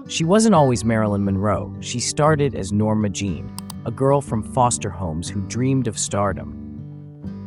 She wasn't always Marilyn Monroe. She started as Norma Jean, a girl from foster homes who dreamed of stardom.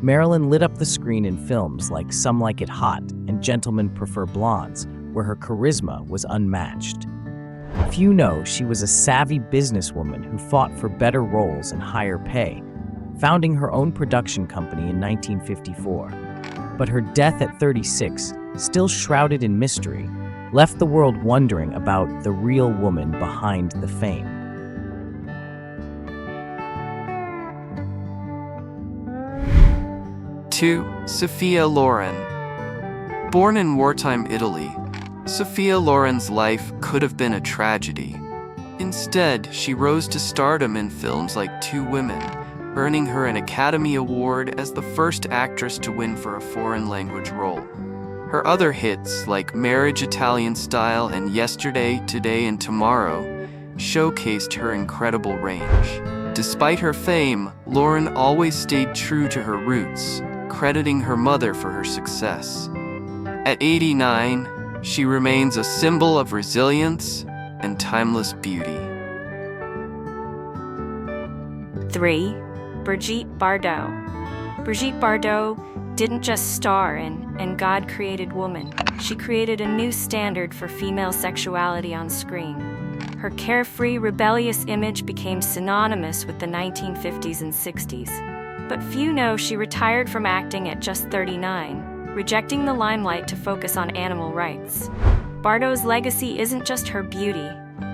Marilyn lit up the screen in films like Some Like It Hot and Gentlemen Prefer Blondes, where her charisma was unmatched. Few know she was a savvy businesswoman who fought for better roles and higher pay, founding her own production company in 1954. But her death at 36, still shrouded in mystery, left the world wondering about the real woman behind the fame. Two, Sophia Loren. Born in wartime Italy, Sophia Loren's life could have been a tragedy. Instead, she rose to stardom in films like Two Women, earning her an Academy Award as the first actress to win for a foreign language role. Her other hits, like Marriage Italian Style and Yesterday, Today and Tomorrow, showcased her incredible range. Despite her fame, Loren always stayed true to her roots, crediting her mother for her success. At 89, she remains a symbol of resilience and timeless beauty. 3. Brigitte Bardot. Brigitte Bardot didn't just star in And God Created Woman. She created a new standard for female sexuality on screen. Her carefree, rebellious image became synonymous with the 1950s and 60s. But few know she retired from acting at just 39, rejecting the limelight to focus on animal rights. Bardot's legacy isn't just her beauty,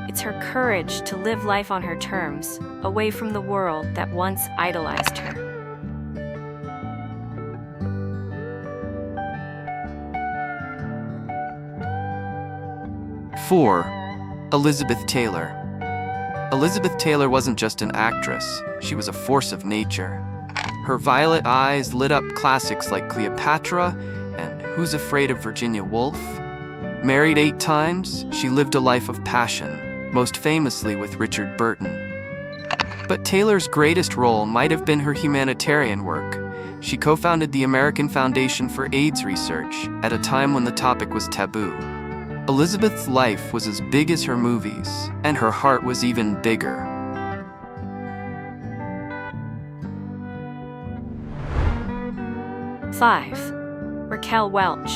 it's her courage to live life on her terms, away from the world that once idolized her. 4. Elizabeth Taylor. Elizabeth Taylor wasn't just an actress, she was a force of nature. Her violet eyes lit up classics like Cleopatra and Who's Afraid of Virginia Woolf? Married 8 times, she lived a life of passion, most famously with Richard Burton. But Taylor's greatest role might have been her humanitarian work. She co-founded the American Foundation for AIDS Research at a time when the topic was taboo. Elizabeth's life was as big as her movies, and her heart was even bigger. 5. Raquel Welch.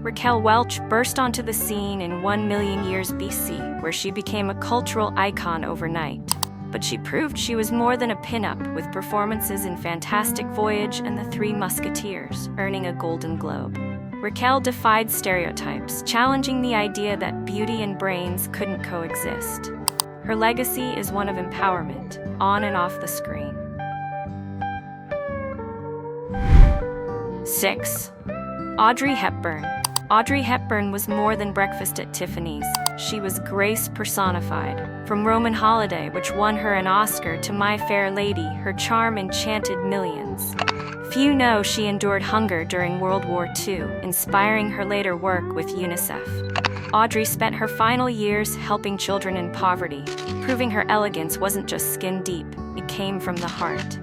Raquel Welch burst onto the scene in 1 million years BC, where she became a cultural icon overnight. But she proved she was more than a pinup, with performances in Fantastic Voyage and The Three Musketeers, earning a Golden Globe. Raquel defied stereotypes, challenging the idea that beauty and brains couldn't coexist. Her legacy is one of empowerment, on and off the screen. 6. Audrey Hepburn. Audrey Hepburn was more than breakfast at Tiffany's. She was grace personified. From Roman Holiday, which won her an Oscar, to My Fair Lady, her charm enchanted millions. Few know she endured hunger during World War II, inspiring her later work with UNICEF. Audrey spent her final years helping children in poverty, proving her elegance wasn't just skin deep, it came from the heart.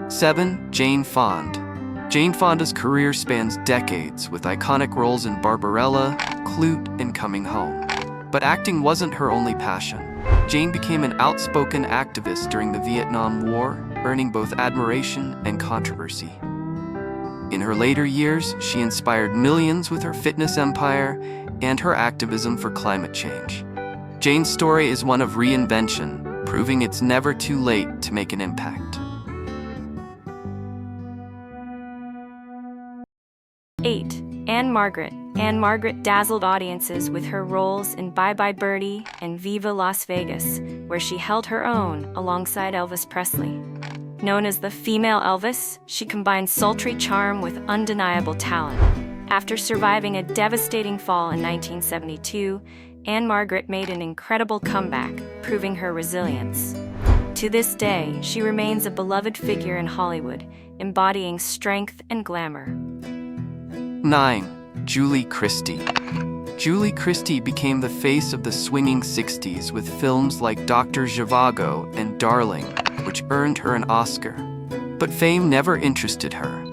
7. Jane Fonda. Jane Fonda's career spans decades, with iconic roles in Barbarella, Klute, and Coming Home. But acting wasn't her only passion. Jane became an outspoken activist during the Vietnam War, earning both admiration and controversy. In her later years, she inspired millions with her fitness empire and her activism for climate change. Jane's story is one of reinvention, proving it's never too late to make an impact. 8. Anne Margaret. Anne Margaret dazzled audiences with her roles in Bye Bye Birdie and Viva Las Vegas, where she held her own alongside Elvis Presley. Known as the female Elvis, she combined sultry charm with undeniable talent. After surviving a devastating fall in 1972, Anne Margaret made an incredible comeback, proving her resilience. To this day, she remains a beloved figure in Hollywood, embodying strength and glamour. 9. Julie Christie. Julie Christie became the face of the swinging 60s with films like Dr. Zhivago and Darling, which earned her an Oscar. But fame never interested her.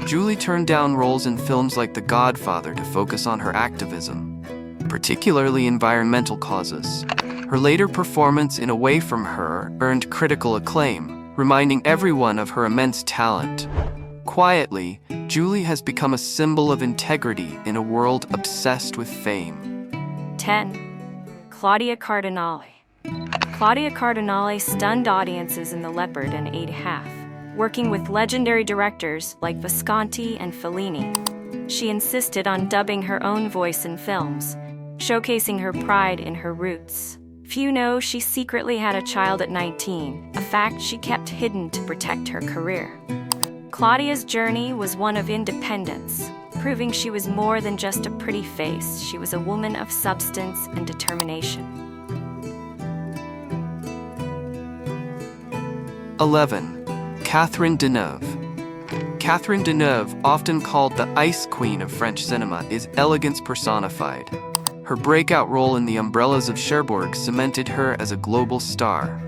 Julie turned down roles in films like The Godfather to focus on her activism. particularly environmental causes. Her later performance in Away From Her earned critical acclaim, reminding everyone of her immense talent. Quietly, Julie has become a symbol of integrity in a world obsessed with fame. 10. Claudia Cardinale. Claudia Cardinale stunned audiences in The Leopard and ate half, working with legendary directors like Visconti and Fellini. She insisted on dubbing her own voice in films, showcasing her pride in her roots. Few know she secretly had a child at 19, a fact she kept hidden to protect her career. Claudia's journey was one of independence, proving she was more than just a pretty face. She was a woman of substance and determination. 11. Catherine Deneuve. Catherine Deneuve, often called the Ice Queen of French cinema, is elegance personified. Her breakout role in The Umbrellas of Cherbourg cemented her as a global star.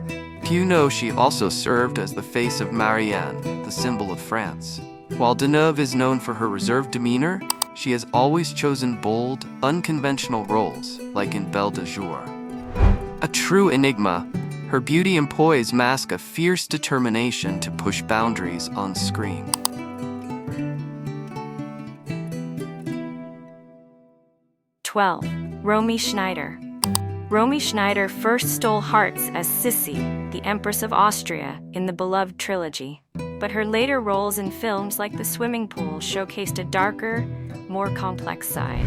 Few know she also served as the face of Marianne, the symbol of France. While Deneuve is known for her reserved demeanor, she has always chosen bold, unconventional roles, like in Belle de Jour. A true enigma, her beauty and poise mask a fierce determination to push boundaries on screen. Romy Schneider. Romy Schneider first stole hearts as Sissi, the Empress of Austria, in the beloved trilogy. But her later roles in films like The Swimming Pool showcased a darker, more complex side.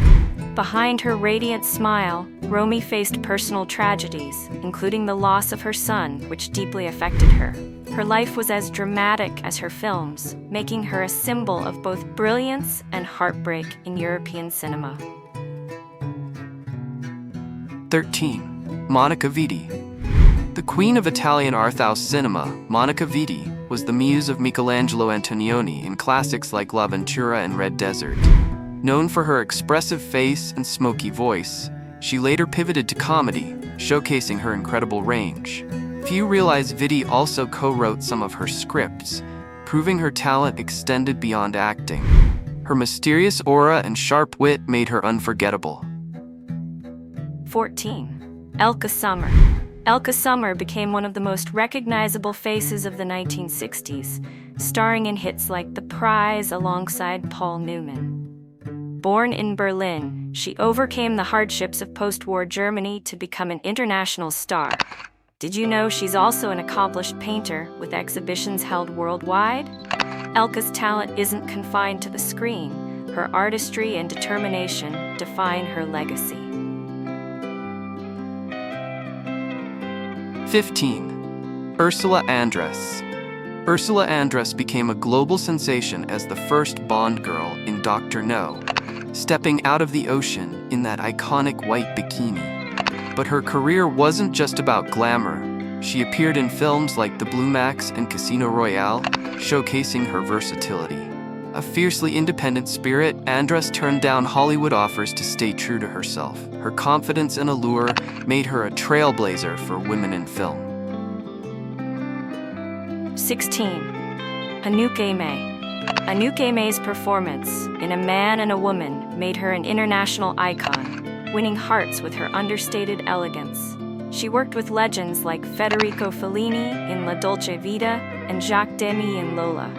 Behind her radiant smile, Romy faced personal tragedies, including the loss of her son, which deeply affected her. Her life was as dramatic as her films, making her a symbol of both brilliance and heartbreak in European cinema. 13. Monica Vitti. The queen of Italian arthouse cinema, Monica Vitti, was the muse of Michelangelo Antonioni in classics like La Ventura and Red Desert. Known for her expressive face and smoky voice, she later pivoted to comedy, showcasing her incredible range. Few realize Vitti also co-wrote some of her scripts, proving her talent extended beyond acting. Her mysterious aura and sharp wit made her unforgettable. 14. Elke Sommer. Elke Sommer became one of the most recognizable faces of the 1960s, starring in hits like The Prize alongside Paul Newman. Born in Berlin, she overcame the hardships of post-war Germany to become an international star. Did you know she's also an accomplished painter with exhibitions held worldwide? Elke's talent isn't confined to the screen. Her artistry and determination define her legacy. 15. Ursula Andress. Ursula Andress became a global sensation as the first Bond girl in Dr. No, stepping out of the ocean in that iconic white bikini. But her career wasn't just about glamour. She appeared in films like The Blue Max and Casino Royale, showcasing her versatility. A fiercely independent spirit, Andress turned down Hollywood offers to stay true to herself. Her confidence and allure made her a trailblazer for women in film. 16. Anouk Aimée. Anouk Aimée's performance in A Man and a Woman made her an international icon, winning hearts with her understated elegance. She worked with legends like Federico Fellini in La Dolce Vita and Jacques Demy in Lola.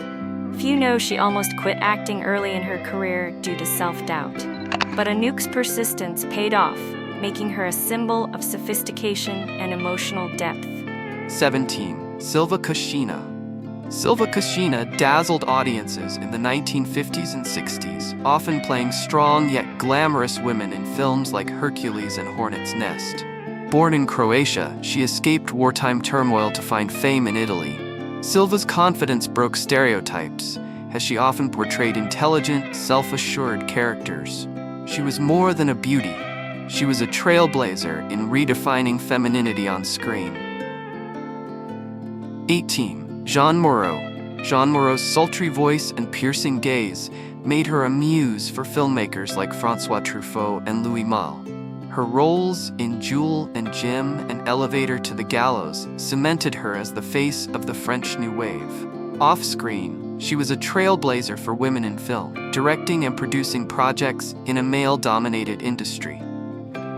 Few know she almost quit acting early in her career due to self-doubt. But Anouk's persistence paid off, making her a symbol of sophistication and emotional depth. 17. Silva Cascina. Silva Cascina dazzled audiences in the 1950s and 60s, often playing strong yet glamorous women in films like Hercules and Hornet's Nest. Born in Croatia, she escaped wartime turmoil to find fame in Italy. Silva's confidence broke stereotypes, as she often portrayed intelligent, self-assured characters. She was more than a beauty. She was a trailblazer in redefining femininity on screen. 18. Jeanne Moreau. Jeanne Moreau's sultry voice and piercing gaze made her a muse for filmmakers like François Truffaut and Louis Malle. Her roles in Jewel and Jim and Elevator to the Gallows cemented her as the face of the French New Wave. Off-screen, she was a trailblazer for women in film, directing and producing projects in a male-dominated industry.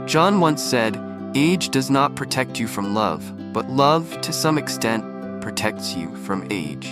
John once said, "Age does not protect you from love, but love, to some extent, protects you from age."